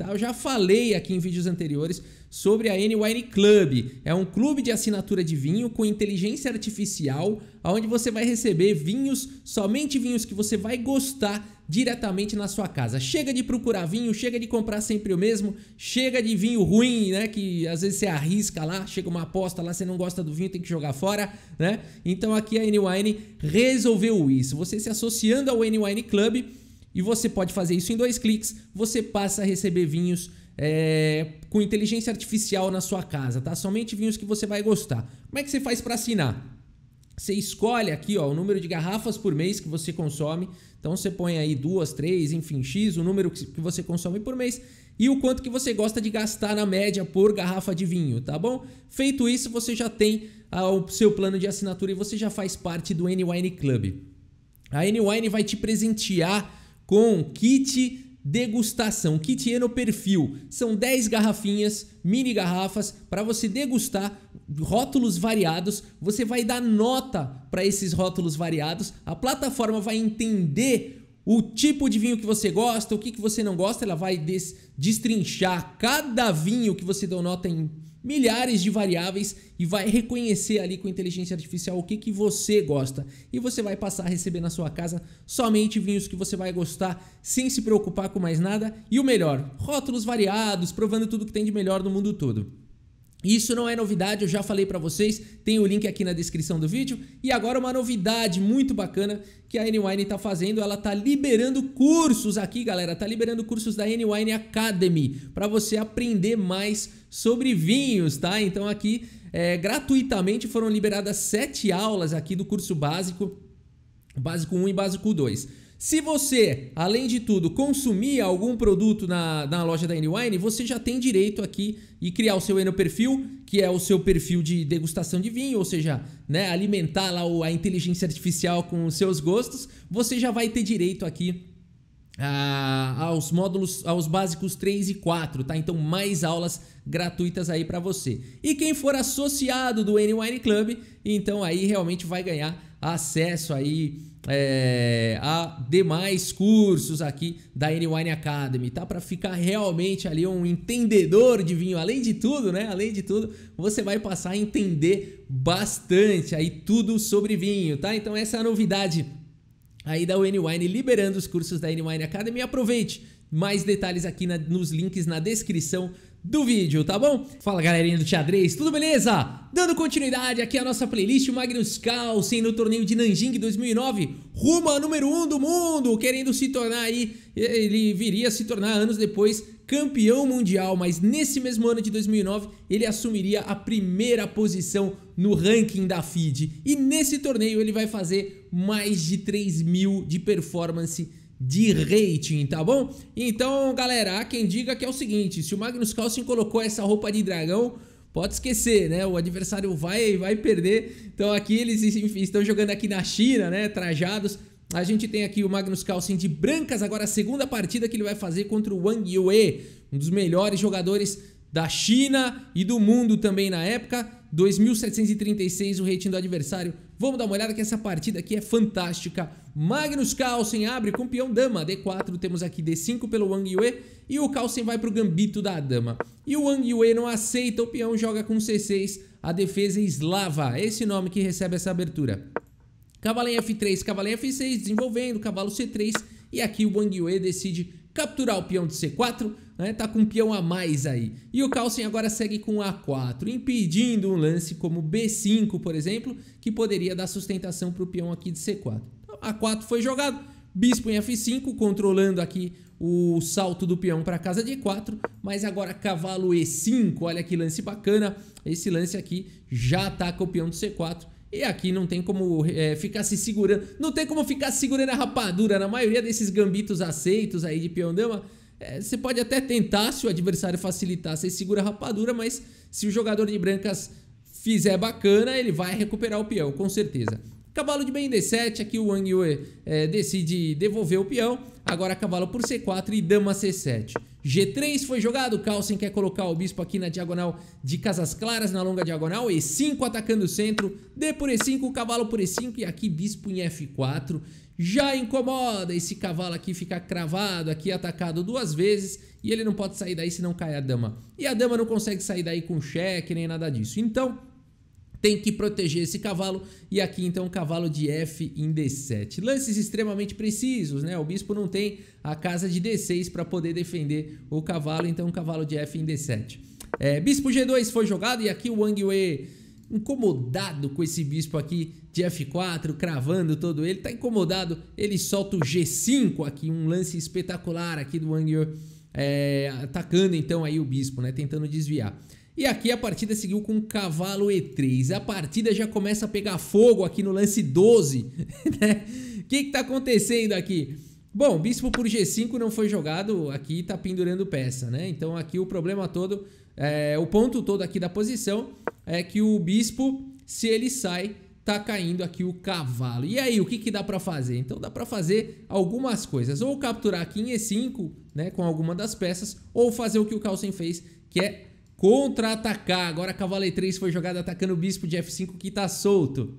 tá? Eu já falei aqui em vídeos anteriores sobre a N-Wine Club. É um clube de assinatura de vinho com inteligência artificial, onde você vai receber vinhos, somente vinhos que você vai gostar diretamente na sua casa. Chega de procurar vinho, chega de comprar sempre o mesmo, chega de vinho ruim, né, que às vezes você arrisca lá, chega uma aposta lá, você não gosta do vinho, tem que jogar fora, né? Então aqui a N-Wine resolveu isso. Você se associando ao N-Wine Club, e você pode fazer isso em 2 cliques, você passa a receber vinhos com inteligência artificial na sua casa, tá? Somente vinhos que você vai gostar. Como é que você faz para assinar? Você escolhe aqui, ó, o número de garrafas por mês que você consome. Então você põe aí 2, 3, enfim, X, o número que você consome por mês e o quanto que você gosta de gastar na média por garrafa de vinho, tá bom? Feito isso, você já tem o seu plano de assinatura e você já faz parte do N-Wine Club. A N-Wine vai te presentear com kit degustação, kit Enoperfil. São 10 garrafinhas, mini garrafas, para você degustar, rótulos variados. Você vai dar nota para esses rótulos variados. A plataforma vai entender o tipo de vinho que você gosta, o que você não gosta. Ela vai destrinchar cada vinho que você deu nota em milhares de variáveis e vai reconhecer ali com inteligência artificial o que você gosta. E você vai passar a receber na sua casa somente vinhos que você vai gostar, sem se preocupar com mais nada. E o melhor, rótulos variados, provando tudo que tem de melhor no mundo todo. Isso não é novidade, eu já falei pra vocês, tem o link aqui na descrição do vídeo. E agora uma novidade muito bacana que a N-Wine tá fazendo, ela tá liberando cursos aqui, galera, tá liberando cursos da N-Wine Academy para você aprender mais sobre vinhos, tá? Então aqui, gratuitamente foram liberadas 7 aulas aqui do curso básico, básico 1 e básico 2. Se você, além de tudo, consumir algum produto na loja da N-Wine, você já tem direito aqui e criar o seu Enoperfil, que é o seu perfil de degustação de vinho, ou seja, né, alimentar lá a inteligência artificial com os seus gostos. Você já vai ter direito aqui aos módulos, aos básicos 3 e 4, tá? Então mais aulas gratuitas aí para você. E quem for associado do N-Wine Club, então aí realmente vai ganhar acesso aí a demais cursos aqui da N-Wine Academy, tá? Para ficar realmente ali um entendedor de vinho, além de tudo, né? Além de tudo, você vai passar a entender bastante aí tudo sobre vinho, tá? Então essa é a novidade aí da N-Wine liberando os cursos da N-Wine Academy. Aproveite, mais detalhes aqui nos links na descrição do vídeo, tá bom? Fala galerinha do xadrez, tudo beleza? Dando continuidade aqui à nossa playlist, o Magnus Carlsen no torneio de Nanjing 2009, rumo a número 1 do mundo, querendo se tornar aí, ele viria se tornar anos depois campeão mundial, mas nesse mesmo ano de 2009 ele assumiria a primeira posição no ranking da FIDE e nesse torneio ele vai fazer mais de 3.000 de performance de rating, tá bom? Então, galera, há quem diga que é o seguinte, se o Magnus Carlsen colocou essa roupa de dragão, pode esquecer, né? O adversário vai perder. Então aqui eles, enfim, estão jogando aqui na China, né? Trajados. A gente tem aqui o Magnus Carlsen de brancas, agora a segunda partida que ele vai fazer contra o Wang Yue, um dos melhores jogadores da China e do mundo também na época. 2.736 o rating do adversário. Vamos dar uma olhada que essa partida aqui é fantástica. Magnus Carlsen abre com peão dama, D4, temos aqui D5 pelo Wang Yue e o Carlsen vai para o gambito da dama. E o Wang Yue não aceita o peão, joga com C6, a defesa eslava, esse nome que recebe essa abertura. Cavalo em F3, cavalo em F6, desenvolvendo, cavalo C3 e aqui o Wang Yue decide capturar o peão de C4, né? Tá com um peão a mais aí. E o Carlsen agora segue com A4, impedindo um lance como B5, por exemplo, que poderia dar sustentação para o peão aqui de C4. Então, A4 foi jogado, bispo em F5, controlando aqui o salto do peão para a casa de E4, mas agora cavalo E5, olha que lance bacana. Esse lance aqui já ataca o peão de C4. E aqui não tem como ficar se segurando, não tem como ficar segurando a rapadura. Na maioria desses gambitos aceitos aí de peão-dama, você pode até tentar, se o adversário facilitar, você segura a rapadura, mas se o jogador de brancas fizer bacana, ele vai recuperar o peão, com certeza. Cavalo de bem em D7, aqui o Wang Yue decide devolver o peão. Agora cavalo por C4 e dama C7. G3 foi jogado, o Carlsen quer colocar o bispo aqui na diagonal de Casas Claras, na longa diagonal. E5 atacando o centro, D por E5, cavalo por E5 e aqui bispo em F4. Já incomoda esse cavalo aqui ficar cravado, aqui atacado 2 vezes. E ele não pode sair daí senão cai a dama. E a dama não consegue sair daí com cheque nem nada disso. Então tem que proteger esse cavalo, e aqui então o cavalo de F em D7. Lances extremamente precisos, né? O bispo não tem a casa de D6 para poder defender o cavalo, então o cavalo de F em D7. Bispo G2 foi jogado, e aqui o Wang Yue incomodado com esse bispo aqui de F4, cravando todo ele, tá incomodado, ele solta o G5 aqui, um lance espetacular aqui do Wang Yue, atacando então aí o bispo, né? Tentando desviar. E aqui a partida seguiu com cavalo E3. A partida já começa a pegar fogo aqui no lance 12. Né? O que está acontecendo aqui? Bom, bispo por G5 não foi jogado. Aqui está pendurando peça, né? Então aqui o problema todo, o ponto todo aqui da posição é que o bispo, se ele sai, tá caindo aqui o cavalo. E aí, o que dá para fazer? Então dá para fazer algumas coisas. Ou capturar aqui em E5, né, com alguma das peças, ou fazer o que o Carlsen fez, que é contra-atacar. Agora cavalo E3 foi jogado atacando o bispo de F5 que tá solto.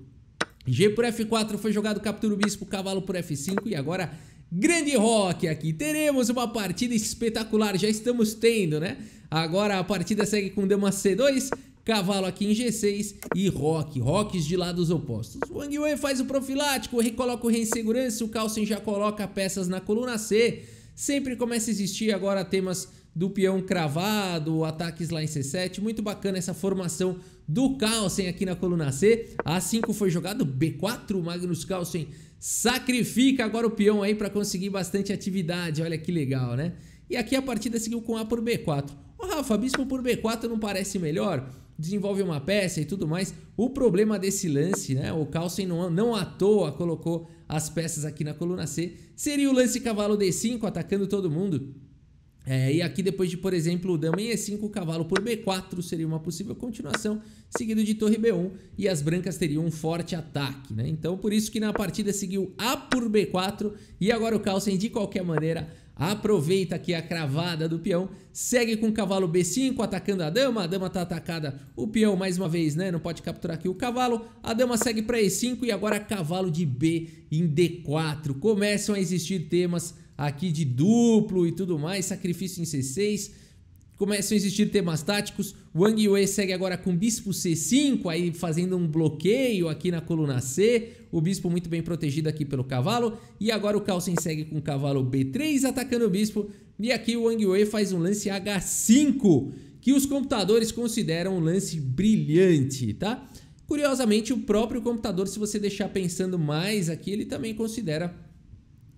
G por F4 foi jogado, captura o bispo, cavalo por F5 e agora grande roque aqui. Teremos uma partida espetacular, já estamos tendo, né? Agora a partida segue com dama C2, cavalo aqui em G6 e roques de lados opostos. O Wang Yue faz o profilático, recoloca o rei em segurança, o Carlsen já coloca peças na coluna C. Sempre começa a existir agora temas do peão cravado, ataques lá em C7, muito bacana essa formação do Carlsen aqui na coluna C. A5 foi jogado, B4, o Magnus Carlsen sacrifica agora o peão aí para conseguir bastante atividade, olha que legal, né? E aqui a partida seguiu com A por B4. Ô Rafa, bispo por B4 não parece melhor? Desenvolve uma peça e tudo mais. O problema desse lance, né? O Carlsen não à toa colocou as peças aqui na coluna C. Seria o lance cavalo D5 atacando todo mundo. E aqui depois de, por exemplo, dama em E5, cavalo por B4 seria uma possível continuação, seguido de torre B1 e as brancas teriam um forte ataque, né? Então por isso que na partida seguiu A por B4 e agora o Carlsen de qualquer maneira aproveita aqui a cravada do peão, segue com o cavalo B5 atacando a dama tá atacada, o peão mais uma vez, né? Não pode capturar aqui o cavalo, a dama segue para E5 e agora cavalo de B em D4, começam a existir temas aqui de duplo e tudo mais, sacrifício em C6, começam a existir temas táticos. Wang Yue segue agora com bispo C5, aí fazendo um bloqueio aqui na coluna C, o bispo muito bem protegido aqui pelo cavalo, e agora o Carlsen segue com o cavalo B3 atacando o bispo, e aqui o Wang Yue faz um lance H5, que os computadores consideram um lance brilhante, tá? Curiosamente, o próprio computador, se você deixar pensando mais aqui, ele também considera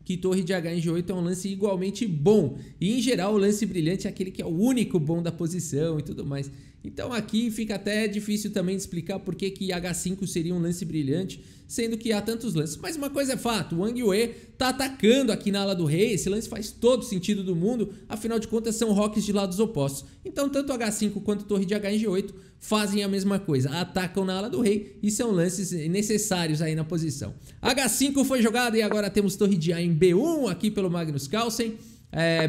que torre de H em G8 é um lance igualmente bom. E em geral o lance brilhante é aquele que é o único bom da posição e tudo mais. Então aqui fica até difícil também de explicar por que H5 seria um lance brilhante, sendo que há tantos lances. Mas uma coisa é fato, o Wang Yue tá atacando aqui na ala do rei, esse lance faz todo sentido do mundo, afinal de contas são roques de lados opostos. Então tanto H5 quanto torre de H em G8 fazem a mesma coisa, atacam na ala do rei e são lances necessários aí na posição. H5 foi jogado e agora temos torre de A em B1 aqui pelo Magnus Carlsen.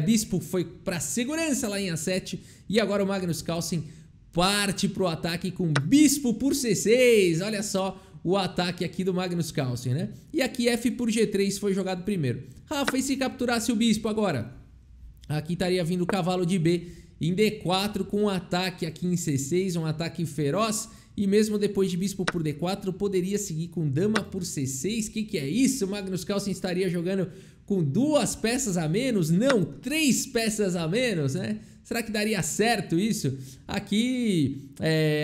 Bispo foi para segurança lá em A7 e agora o Magnus Carlsen parte pro ataque com bispo por C6, olha só o ataque aqui do Magnus Carlsen, né? E aqui F por G3 foi jogado primeiro. Rafa, e se capturasse o bispo agora? Aqui estaria vindo o cavalo de B em D4 com um ataque aqui em C6, um ataque feroz. E mesmo depois de bispo por D4, poderia seguir com dama por C6. Que é isso? O Magnus Carlsen estaria jogando com 2 peças a menos? Não, 3 peças a menos, né? Será que daria certo isso? Aqui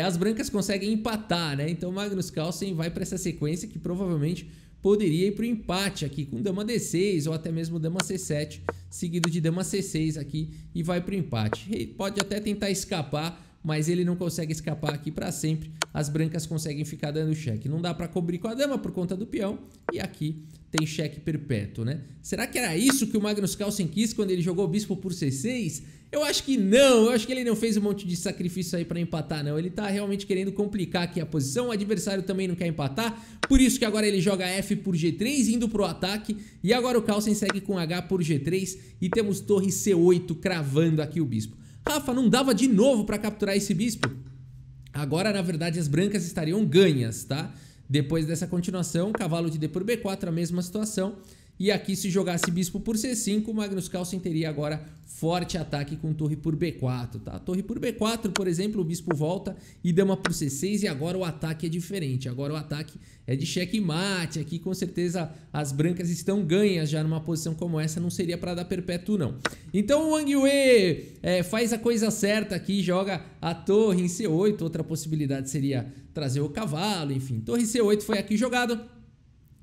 as brancas conseguem empatar, né? Então Magnus Carlsen vai para essa sequência que provavelmente poderia ir para o empate aqui com dama D6 ou até mesmo dama C7, seguido de dama C6 aqui e vai para o empate. Ele pode até tentar escapar, mas ele não consegue escapar aqui para sempre. As brancas conseguem ficar dando cheque. Não dá para cobrir com a dama por conta do peão e aqui tem cheque perpétuo, né? Será que era isso que o Magnus Carlsen quis quando ele jogou o bispo por C6? Eu acho que não, eu acho que ele não fez um monte de sacrifício aí pra empatar, não. Ele tá realmente querendo complicar aqui a posição, o adversário também não quer empatar, por isso que agora ele joga F por G3, indo pro ataque, e agora o Carlsen segue com H por G3, e temos torre C8 cravando aqui o bispo. Rafa, não dava de novo pra capturar esse bispo? Agora, na verdade, as brancas estariam ganhas, tá? Depois dessa continuação, cavalo de D por B4, a mesma situação. E aqui, se jogasse bispo por C5, o Magnus Carlsen teria agora forte ataque com torre por B4, tá? Torre por B4, por exemplo, o bispo volta e dama por C6 e agora o ataque é diferente. Agora o ataque é de checkmate. Aqui, com certeza, as brancas estão ganhas já numa posição como essa. Não seria para dar perpétuo, não. Então, o Wang Wei faz a coisa certa aqui, joga a torre em C8. Outra possibilidade seria trazer o cavalo, enfim. Torre C8 foi aqui jogado.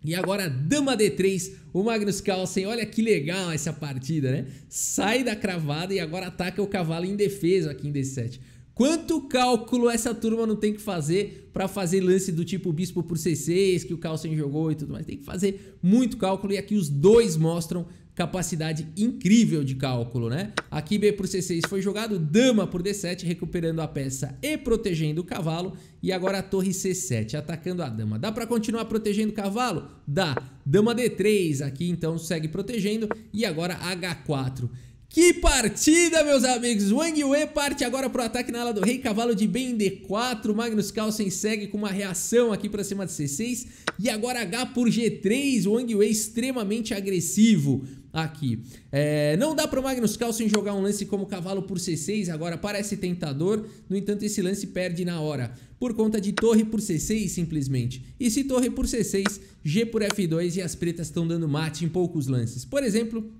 E agora dama D3, o Magnus Carlsen, olha que legal essa partida, né? Sai da cravada e agora ataca o cavalo indefeso aqui em D7. Quanto cálculo essa turma não tem que fazer para fazer lance do tipo bispo por C6, que o Carlsen jogou e tudo mais. Tem que fazer muito cálculo e aqui os dois mostram capacidade incrível de cálculo, né? Aqui B por C6 foi jogado, dama por D7, recuperando a peça e protegendo o cavalo. E agora a torre C7, atacando a dama. Dá para continuar protegendo o cavalo? Dá. Dama D3 aqui, então, segue protegendo. E agora H4. Que partida, meus amigos! Wang Wei parte agora pro ataque na ala do rei, cavalo de B em D4, Magnus Carlsen segue com uma reação aqui pra cima de C6, e agora H por G3, Wang Wei extremamente agressivo aqui. Não dá pro Magnus Carlsen jogar um lance como cavalo por C6, agora parece tentador, no entanto esse lance perde na hora, por conta de torre por C6 simplesmente. E se torre por C6, G por F2 e as pretas estão dando mate em poucos lances. Por exemplo,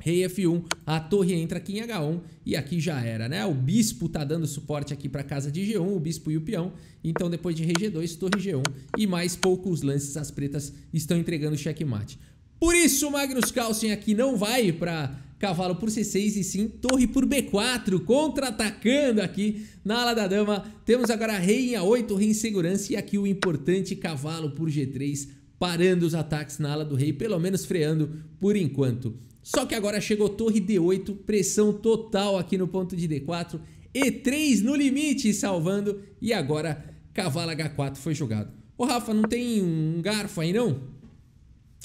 rei F1, a torre entra aqui em H1 e aqui já era, né? O bispo tá dando suporte aqui para casa de G1, o bispo e o peão. Então depois de rei G2, torre G1 e mais poucos lances as pretas estão entregando checkmate. Por isso o Magnus Carlsen aqui não vai para cavalo por C6 e sim torre por B4, contra-atacando aqui na ala da dama. Temos agora rei em A8, rei em segurança e aqui o importante cavalo por G3, parando os ataques na ala do rei, pelo menos freando por enquanto. Só que agora chegou torre D8, pressão total aqui no ponto de D4, E3 no limite salvando e agora cavalo H4 foi jogado. Ô Rafa, não tem um garfo aí não?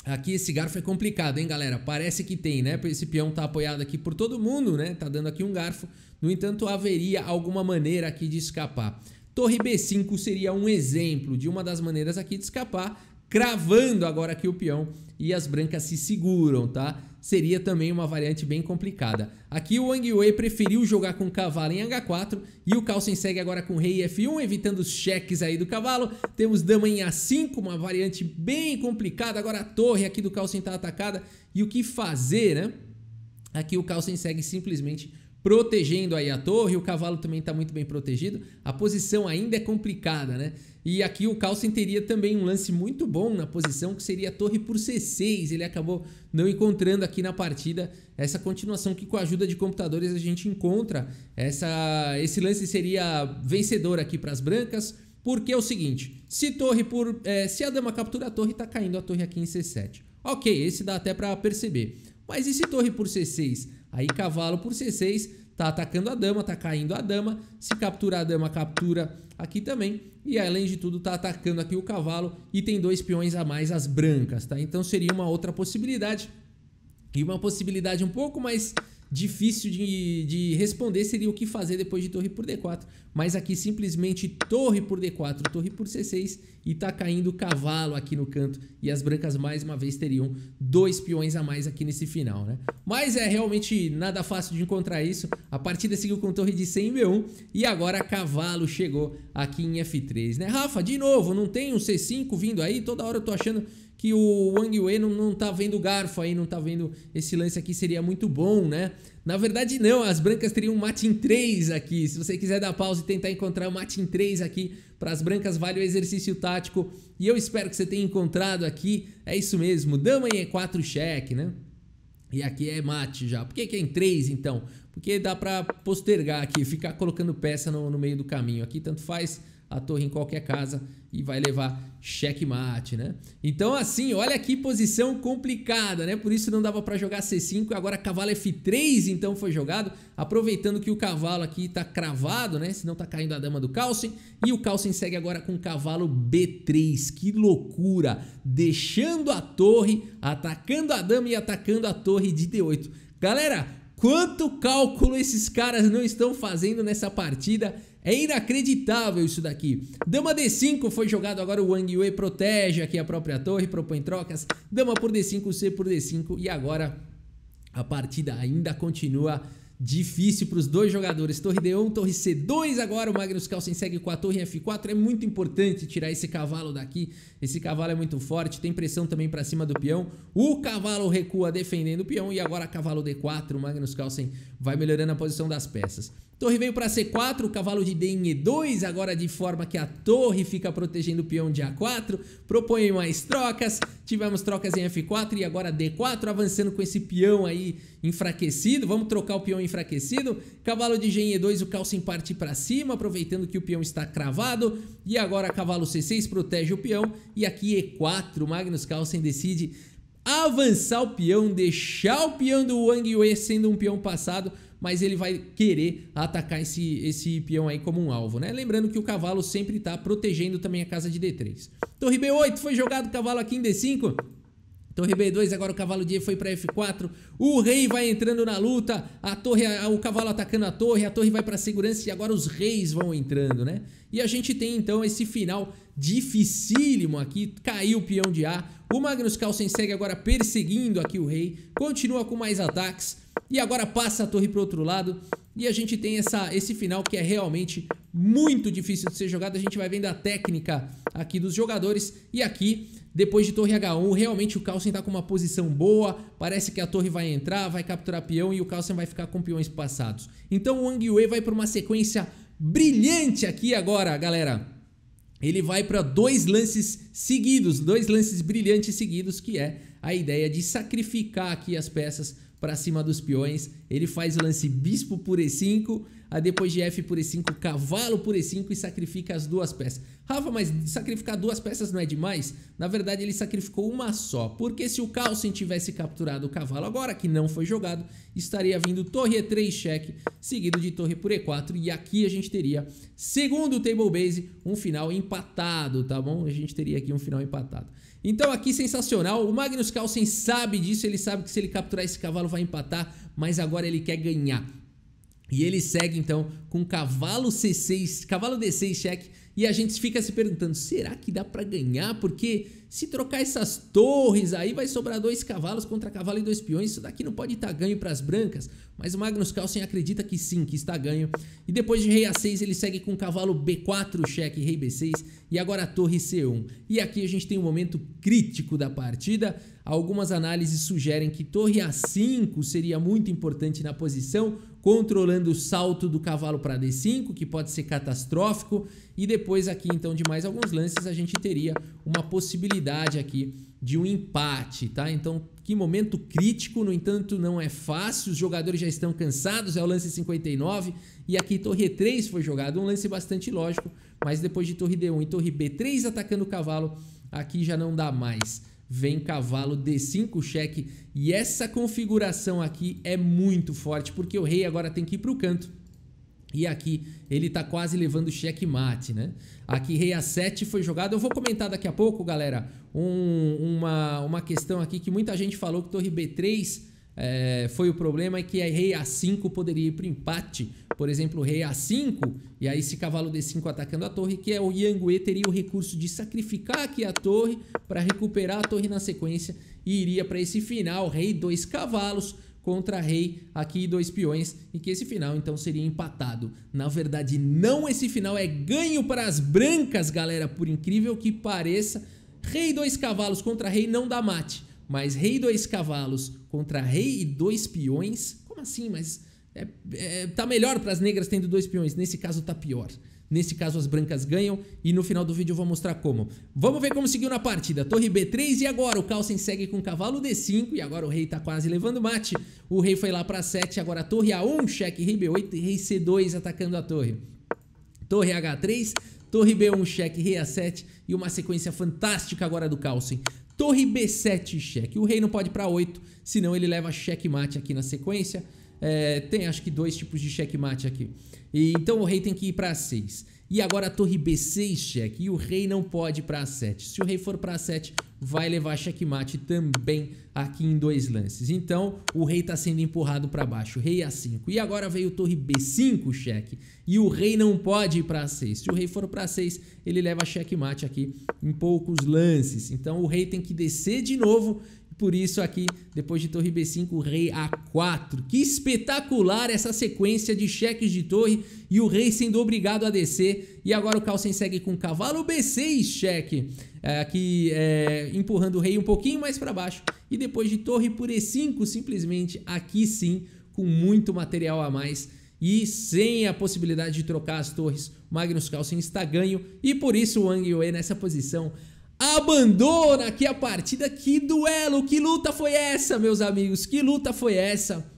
Aqui esse garfo é complicado, hein galera? Parece que tem, né? Esse peão tá apoiado aqui por todo mundo, né? Tá dando aqui um garfo, no entanto haveria alguma maneira aqui de escapar. Torre B5 seria um exemplo de uma das maneiras aqui de escapar, cravando agora aqui o peão e as brancas se seguram, tá? Seria também uma variante bem complicada. Aqui o Wang Wei preferiu jogar com cavalo em H4 e o Carlsen segue agora com rei F1, evitando os cheques aí do cavalo. Temos dama em A5, uma variante bem complicada. Agora a torre aqui do Carlsen tá atacada e o que fazer, né? Aqui o Carlsen segue simplesmente protegendo aí a torre, o cavalo também está muito bem protegido, a posição ainda é complicada, né? E aqui o Carlsen teria também um lance muito bom na posição, que seria a torre por C6, ele acabou não encontrando aqui na partida essa continuação que com a ajuda de computadores a gente encontra, esse lance seria vencedor aqui para as brancas, porque é o seguinte, se a dama captura a torre, está caindo a torre aqui em C7. Ok, esse dá até para perceber, mas e se torre por C6? Aí cavalo por C6, tá atacando a dama, tá caindo a dama. Se capturar a dama, captura aqui também. E além de tudo, tá atacando aqui o cavalo e tem 2 peões a mais as brancas, tá? Então seria uma outra possibilidade. E uma possibilidade um pouco mais difícil de responder seria o que fazer depois de torre por D4. Mas aqui simplesmente torre por D4, torre por C6 e tá caindo o cavalo aqui no canto. E as brancas mais uma vez teriam 2 peões a mais aqui nesse final, né? Mas é realmente nada fácil de encontrar isso. A partida seguiu com torre de C em B1 e agora cavalo chegou aqui em F3, né? Rafa, de novo, não tem um C5 vindo aí? Toda hora eu tô achando que o Wang Wei não tá vendo o garfo aí, não tá vendo esse lance aqui, seria muito bom, né? Na verdade não, as brancas teriam um mate em 3 aqui, se você quiser dar pausa e tentar encontrar um mate em 3 aqui, para as brancas vale o exercício tático, e eu espero que você tenha encontrado aqui, é isso mesmo, dama em E4 cheque, né? E aqui é mate já, por que é em 3 então? Porque dá pra postergar aqui, ficar colocando peça no meio do caminho, aqui tanto faz a torre em qualquer casa e vai levar checkmate, né? Então assim, olha que posição complicada, né? Por isso não dava para jogar C5, agora cavalo F3 então foi jogado, aproveitando que o cavalo aqui tá cravado, né? Senão tá caindo a dama do Carlsen, e o Carlsen segue agora com o cavalo B3, que loucura! Deixando a torre, atacando a dama e atacando a torre de D8. Galera, quanto cálculo esses caras não estão fazendo nessa partida? É inacreditável isso daqui. Dama D5 foi jogado, agora o Wang Yue protege aqui a própria torre, propõe trocas. Dama por D5, C por D5 e agora a partida ainda continua difícil para os dois jogadores. Torre D1, torre C2, agora o Magnus Carlsen segue com a torre F4. É muito importante tirar esse cavalo daqui. Esse cavalo é muito forte, tem pressão também para cima do peão. O cavalo recua defendendo o peão e agora cavalo D4. O Magnus Carlsen vai melhorando a posição das peças. Torre veio para C4, o cavalo de D em E2, agora de forma que a torre fica protegendo o peão de A4, propõe mais trocas, tivemos trocas em F4 e agora D4, avançando com esse peão aí enfraquecido, vamos trocar o peão enfraquecido, cavalo de G em E2, o Carlsen parte para cima, aproveitando que o peão está cravado, e agora cavalo C6 protege o peão, e aqui E4, o Magnus Carlsen decide avançar o peão, deixar o peão do Wang Yue sendo um peão passado, mas ele vai querer atacar esse peão aí como um alvo, né? Lembrando que o cavalo sempre está protegendo também a casa de D3. Torre B8, foi jogado o cavalo aqui em D5. Torre B2, agora o cavalo de E foi para F4. O rei vai entrando na luta, o cavalo atacando a torre vai para segurança e agora os reis vão entrando, né? E a gente tem então esse final dificílimo aqui, caiu o peão de A. O Magnus Carlsen segue agora perseguindo aqui o rei, continua com mais ataques e agora passa a torre para o outro lado. E a gente tem esse final que é realmente muito difícil de ser jogado. A gente vai vendo a técnica aqui dos jogadores. E aqui, depois de torre H1, realmente o Carlsen está com uma posição boa. Parece que a torre vai entrar, vai capturar peão e o Carlsen vai ficar com peões passados. Então o Wang Yue vai para uma sequência brilhante aqui agora, galera. Ele vai para dois lances seguidos, dois lances brilhantes seguidos, que é a ideia de sacrificar aqui as peças para cima dos peões. Ele faz o lance bispo por E5, depois de F por E5, cavalo por E5 e sacrifica as duas peças. Rafa, mas sacrificar duas peças não é demais? Na verdade ele sacrificou uma só, porque se o Carlsen tivesse capturado o cavalo agora, que não foi jogado, estaria vindo torre E3 cheque, seguido de torre por E4, e aqui a gente teria, segundo o Table Base, um final empatado, tá bom? A gente teria aqui um final empatado. Então aqui sensacional, o Magnus Carlsen sabe disso, ele sabe que se ele capturar esse cavalo vai empatar, mas agora ele quer ganhar. E ele segue então com cavalo C6, cavalo D6 cheque, e a gente fica se perguntando, será que dá pra ganhar? Porque se trocar essas torres aí vai sobrar dois cavalos contra cavalo e dois peões, isso daqui não pode estar ganho para as brancas, mas o Magnus Carlsen acredita que sim, que está ganho. E depois de rei A6 ele segue com cavalo B4 cheque, rei B6 e agora a torre C1. E aqui a gente tem um momento crítico da partida. Algumas análises sugerem que torre A5 seria muito importante na posição, controlando o salto do cavalo para D5, que pode ser catastrófico. E depois aqui então de mais alguns lances a gente teria uma possibilidade aqui de um empate, tá? Então que momento crítico, no entanto não é fácil, os jogadores já estão cansados, é o lance 59 e aqui torre E3 foi jogado, um lance bastante lógico, mas depois de torre D1 e torre B3 atacando o cavalo, aqui já não dá mais. Vem cavalo D5 cheque e essa configuração aqui é muito forte porque o rei agora tem que ir para o canto e aqui ele tá quase levando checkmate, né? Aqui rei A7 foi jogado, eu vou comentar daqui a pouco, galera, uma questão aqui que muita gente falou que torre B3 foi o problema e que a rei A5 poderia ir para o empate. Por exemplo, rei A5 e aí esse cavalo D5 atacando a torre, que é o Yang Yue teria o recurso de sacrificar aqui a torre para recuperar a torre na sequência e iria para esse final, rei 2 cavalos contra rei aqui 2 peões, e que esse final então seria empatado. Na verdade não, esse final é ganho para as brancas, galera, por incrível que pareça. Rei 2 cavalos contra rei não dá mate, mas rei 2 cavalos contra rei e 2 peões, como assim? Mas tá melhor para as negras tendo 2 peões, nesse caso tá pior. Nesse caso as brancas ganham e no final do vídeo eu vou mostrar como. Vamos ver como seguiu na partida. Torre B3 e agora o Carlsen segue com cavalo D5 e agora o rei tá quase levando mate. O rei foi lá para 7, agora torre A1, cheque, rei B8 e rei C2 atacando a torre. Torre H3, torre B1 cheque, rei A7 e uma sequência fantástica agora do Carlsen. Torre B7 cheque, o rei não pode para 8, senão ele leva checkmate aqui na sequência. Tem acho que 2 tipos de checkmate aqui. Então o rei tem que ir para 6. E agora a torre B6 cheque, e o rei não pode ir para 7. Se o rei for para 7, vai levar checkmate também aqui em 2 lances. Então o rei está sendo empurrado para baixo, rei A5. E agora veio torre B5 cheque, e o rei não pode ir para 6. Se o rei for para 6, ele leva checkmate aqui em poucos lances. Então o rei tem que descer de novo. Por isso aqui, depois de torre B5, o rei A4. Que espetacular essa sequência de cheques de torre e o rei sendo obrigado a descer. E agora o Carlsen segue com cavalo B6 cheque, aqui empurrando o rei um pouquinho mais para baixo. E depois de torre por E5, simplesmente aqui sim, com muito material a mais e sem a possibilidade de trocar as torres, Magnus Carlsen está ganho. E por isso o Wang Yue nessa posição abandona aqui a partida. Que duelo, que luta foi essa, meus amigos? Que luta foi essa?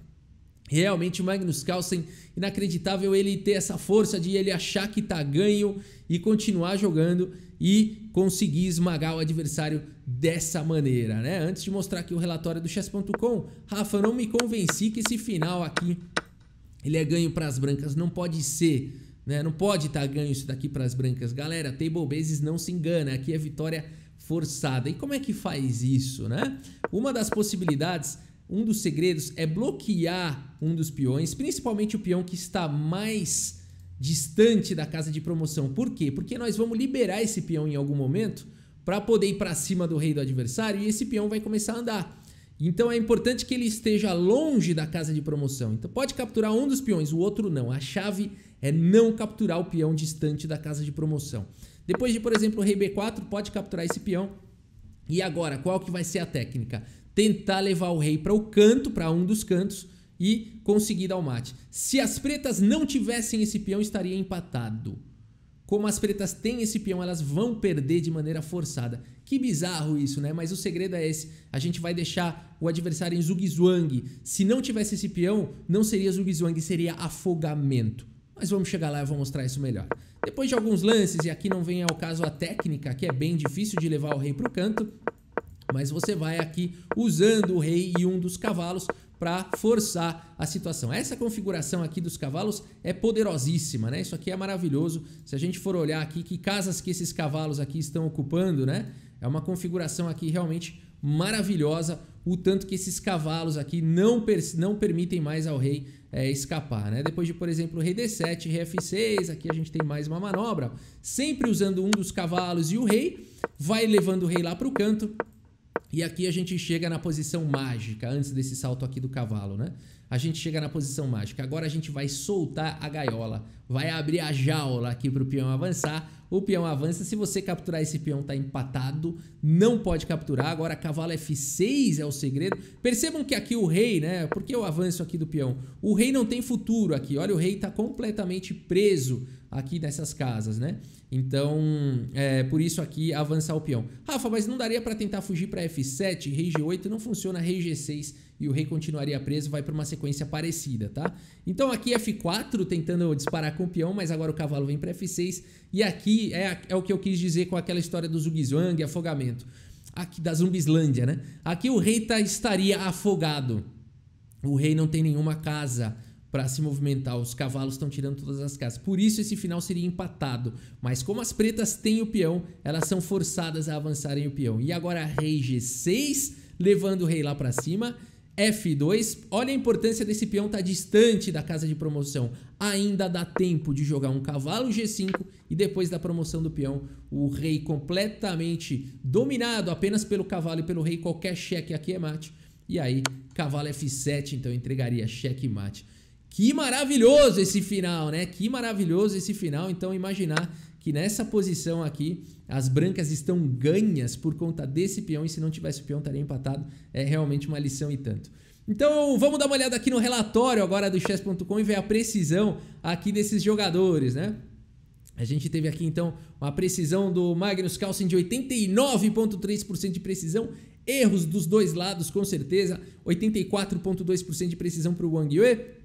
Realmente o Magnus Carlsen, inacreditável ele ter essa força de ele achar que tá ganho e continuar jogando e conseguir esmagar o adversário dessa maneira, né? Antes de mostrar aqui o relatório do chess.com, Rafa, não me convenci que esse final aqui ele é ganho para as brancas, não pode ser, né? Não pode estar ganho isso daqui para as brancas. Galera, table bases não se engana, aqui é vitória forçada. E como é que faz isso, né? Uma das possibilidades, um dos segredos é bloquear um dos peões, principalmente o peão que está mais distante da casa de promoção. Por quê? Porque nós vamos liberar esse peão em algum momento para poder ir para cima do rei do adversário e esse peão vai começar a andar. Então é importante que ele esteja longe da casa de promoção. Então pode capturar um dos peões, o outro não. A chave é não capturar o peão distante da casa de promoção. Depois de, por exemplo, o rei B4, pode capturar esse peão. E agora, qual que vai ser a técnica? Tentar levar o rei para o canto, para um dos cantos e conseguir dar o mate. Se as pretas não tivessem esse peão, estaria empatado. Como as pretas têm esse peão, elas vão perder de maneira forçada. Que bizarro isso, né? Mas o segredo é esse. A gente vai deixar o adversário em zugzwang. Se não tivesse esse peão, não seria zugzwang, seria afogamento. Mas vamos chegar lá e eu vou mostrar isso melhor. Depois de alguns lances, e aqui não vem ao caso a técnica, que é bem difícil de levar o rei para o canto, mas você vai aqui usando o rei e um dos cavalos para forçar a situação. Essa configuração aqui dos cavalos é poderosíssima, né? Isso aqui é maravilhoso. Se a gente for olhar aqui que casas que esses cavalos aqui estão ocupando, né? É uma configuração aqui realmente maravilhosa, o tanto que esses cavalos aqui não permitem mais ao rei escapar, né? Depois de, por exemplo, rei D7, rei F6, aqui a gente tem mais uma manobra, sempre usando um dos cavalos e o rei vai levando o rei lá para o canto. E aqui a gente chega na posição mágica, antes desse salto aqui do cavalo, né? A gente chega na posição mágica. Agora a gente vai soltar a gaiola, vai abrir a jaula aqui para o peão avançar. O peão avança, se você capturar esse peão tá empatado, não pode capturar. Agora cavalo F6 é o segredo. Percebam que aqui o rei, né? Porque eu avanço aqui do peão? O rei não tem futuro aqui, olha, o rei tá completamente preso aqui nessas casas, né? Então, por isso aqui avançar o peão. Rafa, mas não daria para tentar fugir para F7, rei G8 não funciona, rei G6 e o rei continuaria preso, vai para uma sequência parecida, tá? Então aqui F4 tentando disparar com o peão, mas agora o cavalo vem para F6 e aqui é o que eu quis dizer com aquela história do zugzwang, afogamento. Aqui da Zumbislândia, né? Aqui o rei estaria afogado. O rei não tem nenhuma casa para se movimentar, os cavalos estão tirando todas as casas. Por isso esse final seria empatado. Mas como as pretas têm o peão, elas são forçadas a avançarem o peão. E agora rei G6, levando o rei lá para cima. F2, olha a importância desse peão estar distante da casa de promoção. Ainda dá tempo de jogar um cavalo G5 e depois da promoção do peão, o rei completamente dominado apenas pelo cavalo e pelo rei, qualquer cheque aqui é mate. E aí, cavalo F7, então entregaria cheque mate. Que maravilhoso esse final, né? Que maravilhoso esse final. Então imaginar que nessa posição aqui as brancas estão ganhas por conta desse peão e se não tivesse o peão estaria empatado. É realmente uma lição e tanto. Então vamos dar uma olhada aqui no relatório agora do chess.com e ver a precisão aqui desses jogadores, né? A gente teve aqui então uma precisão do Magnus Carlsen de 89,3% de precisão. Erros dos dois lados com certeza. 84,2% de precisão para o Wang Yue.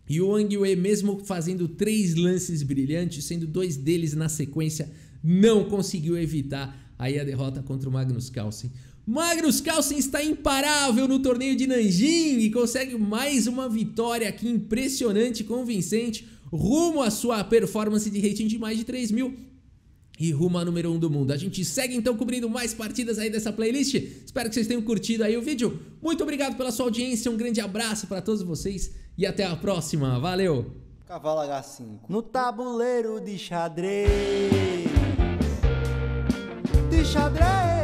E o Wang Wei, mesmo fazendo 3 lances brilhantes, sendo 2 deles na sequência, não conseguiu evitar aí a derrota contra o Magnus Carlsen. Magnus Carlsen está imparável no torneio de Nanjing e consegue mais uma vitória aqui impressionante, convincente, rumo à sua performance de rating de mais de 3.000 e rumo a número 1 do mundo. A gente segue então cobrindo mais partidas aí dessa playlist. Espero que vocês tenham curtido aí o vídeo. Muito obrigado pela sua audiência, um grande abraço para todos vocês e até a próxima. Valeu! Cavalo H5 no tabuleiro de xadrez. De xadrez.